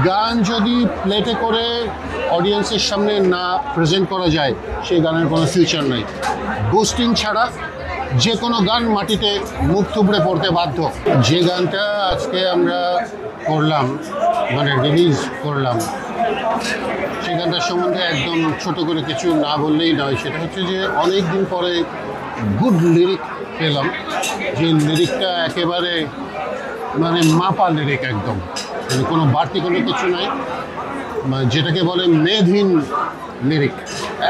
গান যদি প্লেটে করে অডিয়েন্সের সামনে না প্রেজেন্ট করা যায় সেই গানের কোনো ফিউচার নেই। বুস্টিং ছাড়া যে কোনো গান মাটিতে মুখ থুবড়ে পড়তে বাধ্য। যে গানটা আজকে আমরা করলাম, মানে রিলিজ করলাম, সেই গানটার সম্বন্ধে একদম ছোট করে কিছু না বললেই নয়। সেটা হচ্ছে যে অনেক দিন পরে গুড লিরিক পেলাম, যে লিরিকটা একেবারে মানে মাপা লিরিক, একদম মানে কোনো বাড়তি কোনো কিছু নাই, যেটাকে বলে মেধহীন লিরিক,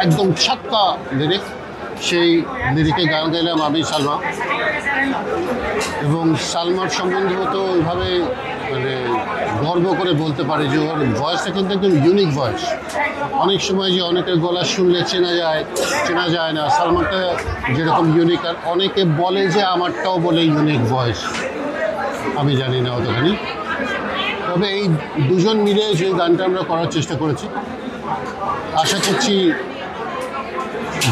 একদম ছাক্কা লিরিক। সেই লিরিকে গান গাইলাম আমি, সালমা। এবং সালমার সম্বন্ধে তো ওইভাবে মানে গর্ব করে বলতে পারি যে ওর ভয়েসটা কিন্তু একদম ইউনিক ভয়েস। অনেক সময় যে অনেকের গলা শুনলে চেনা যায় না, সালমানটা যেরকম ইউনিক। আর অনেকে বলে যে আমারটাও বলে ইউনিক ভয়েস, আমি জানি না অতখানি। তবে এই দুজন মিলে যে গানটা আমরা করার চেষ্টা করেছি, আশা করছি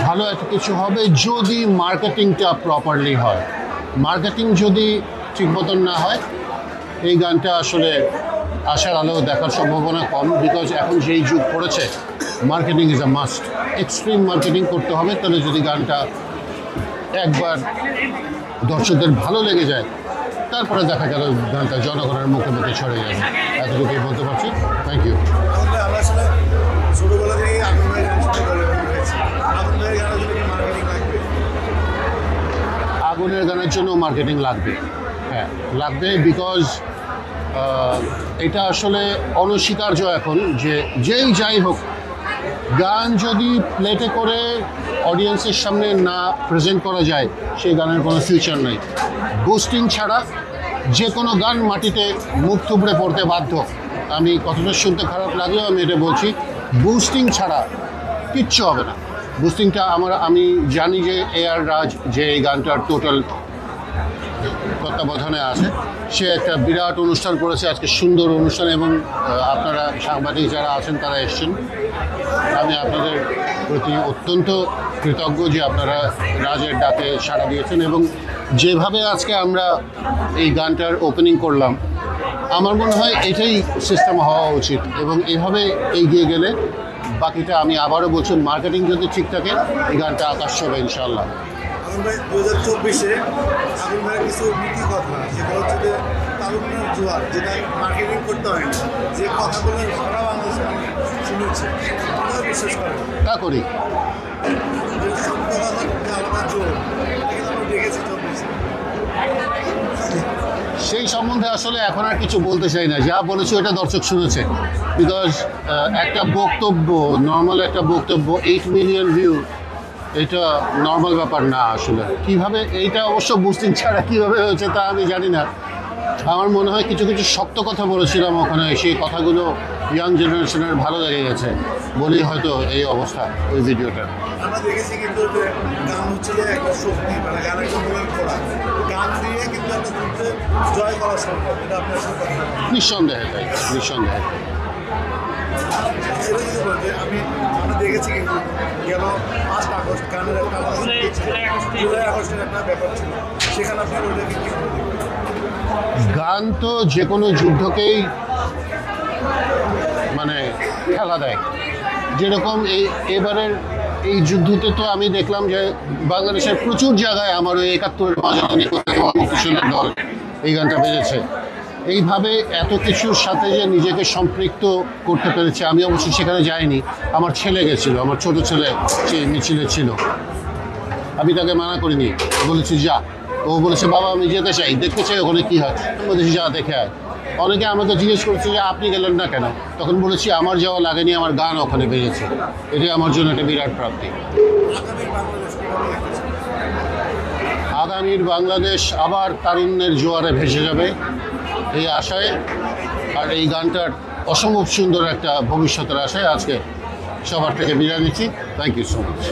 ভালো একটা কিছু হবে যদি মার্কেটিংটা প্রপারলি হয়। মার্কেটিং যদি ঠিক মতন না হয়, এই গানটা আসলে আশার আলো দেখার সম্ভাবনা কম। বিকজ এখন যেই যুগ পড়েছে, marketing is a must. Extreme marketing করতে হবে, তাহলে যদি গানটা একবার দর্শকদের ভালো লেগে যায়, তারপরে দেখা গেল গানটা জনগণের মুখে মুখে ছড়ে যাবে। এতটুকুই বলতে পারছি। Thank you. আগুনের গানের জন্য মার্কেটিং লাগবে, হ্যাঁ লাগবে। বিকজ এটা আসলে অনস্বীকার্য এখন যে যাই হোক, গান যদি প্লেটে করে অডিয়েন্সের সামনে না প্রেজেন্ট করা যায় সেই গানের কোনো ফিউচার নেই। বুস্টিং ছাড়া যে কোনো গান মাটিতে মুখ থুবড়ে পড়তে বাধ্য। আমি কতটা শুনতে খারাপ লাগলেও আমি এটা বলছি, বুস্টিং ছাড়া কিচ্ছু হবে না। বুস্টিংটা আমি জানি যে AR রাজ যে এই গানটার টোটাল তত্ত্বাবধানে আছে, সে একটা বিরাট অনুষ্ঠান করেছে আজকে, সুন্দর অনুষ্ঠান। এবং আপনারা সাংবাদিক যারা আছেন তারা এসছেন, আমি আপনাদের প্রতি অত্যন্ত কৃতজ্ঞ যে আপনারা রাজের ডাকে সাড়া দিয়েছেন। এবং যেভাবে আজকে আমরা এই গানটার ওপেনিং করলাম, আমার মনে হয় এটাই সিস্টেম হওয়া উচিত। এবং এভাবে এগিয়ে গেলে বাকিটা আমি আবারও বলছি, মার্কেটিং যদি ঠিক থাকে এই গানটা আকাশ হবে ইনশাআল্লাহ। 2024-এ আগুন ভাইয়ের কিছু নীতি কথা, সেটা হচ্ছে যে তারুণ্যের জোয়ার, যেটা মার্কেটিং করতে হয় না, যে কথাগুলো সারা বাংলাদেশে আমি শুনেছি, বিশ্বাস করেন তা করি। যে সত্য কথা আলাদা জোর, এটা কিন্তু আমরা দেখেছি 24-এ। সেই সম্বন্ধে আসলে এখন আর কিছু বলতে চাই না, যা বলেছি ওটা দর্শক শুনেছে। বিকজ একটা বক্তব্য, নর্মাল একটা বক্তব্য 8 মিলিয়ন ভিউ, এটা নর্মাল ব্যাপার না আসলে। কীভাবে এইটা অবশ্য বুস্টিং ছাড়া কীভাবে হয়েছে তা আমি জানি না। আমার মনে হয় কিছু কিছু শক্ত কথা বলেছিলাম ওখানে, সেই কথাগুলো ইয়াং জেনারেশনের ভালো লেগে গেছে বলেই হয়তো এই অবস্থা ওই ভিডিওটা। আমরা দেখেছি কিন্তু যে গান হচ্ছে যে একটা শক্তি, মানে গানের কোনো করা, গান দিয়ে কিন্তু একটা যুদ্ধে জয় করা সম্ভব, এটা আপনার সাথে নিঃসন্দেহে তাই, নিঃসন্দেহে। সেটা যদি বলতে আমরা দেখেছি কিন্তু গেল 5 আগস্ট গানের একটা জুলাই আগস্টের একটা ব্যাপার ছিল, সেখানে আপনি ওইটাকে কী করে দেখবেন? গান তো যে কোনো যুদ্ধকেই মানে খেলা দেয়। যেরকম এবারের এই যুদ্ধতে তো আমি দেখলাম যে বাংলাদেশের প্রচুর জায়গায় আমার ওই 71-এর মুক্তিযুদ্ধের দল এই গানটা বেজেছে। এইভাবে এত কিছুর সাথে যে নিজেকে সম্পৃক্ত করতে পেরেছে। আমি অবশ্য সেখানে যাইনি, আমার ছেলে গেছিলো, আমার ছোট ছেলে সেই মিছিলে ছিল। আমি তাকে মানা করিনি, বলেছি যা। ও বলেছে বাবা আমি যেতে চাই, দেখতে চাই ওখানে কী হয়। বলেছি যা দেখে আয়। অনেকে আমাকে জিজ্ঞেস করছে যে আপনি গেলেন না কেন? তখন বলেছি আমার যাওয়া লাগেনি, আমার গান ওখানে বেজেছে, এটাই আমার জন্য একটা বিরাট প্রাপ্তি। আগামীর বাংলাদেশ আবার তারুণ্যের জোয়ারে ভেসে যাবে এই আশায়, আর এই গানটার অসম্ভব সুন্দর একটা ভবিষ্যতের আশায় আজকে সবার থেকে বিদায় নিচ্ছি। Thank you so much.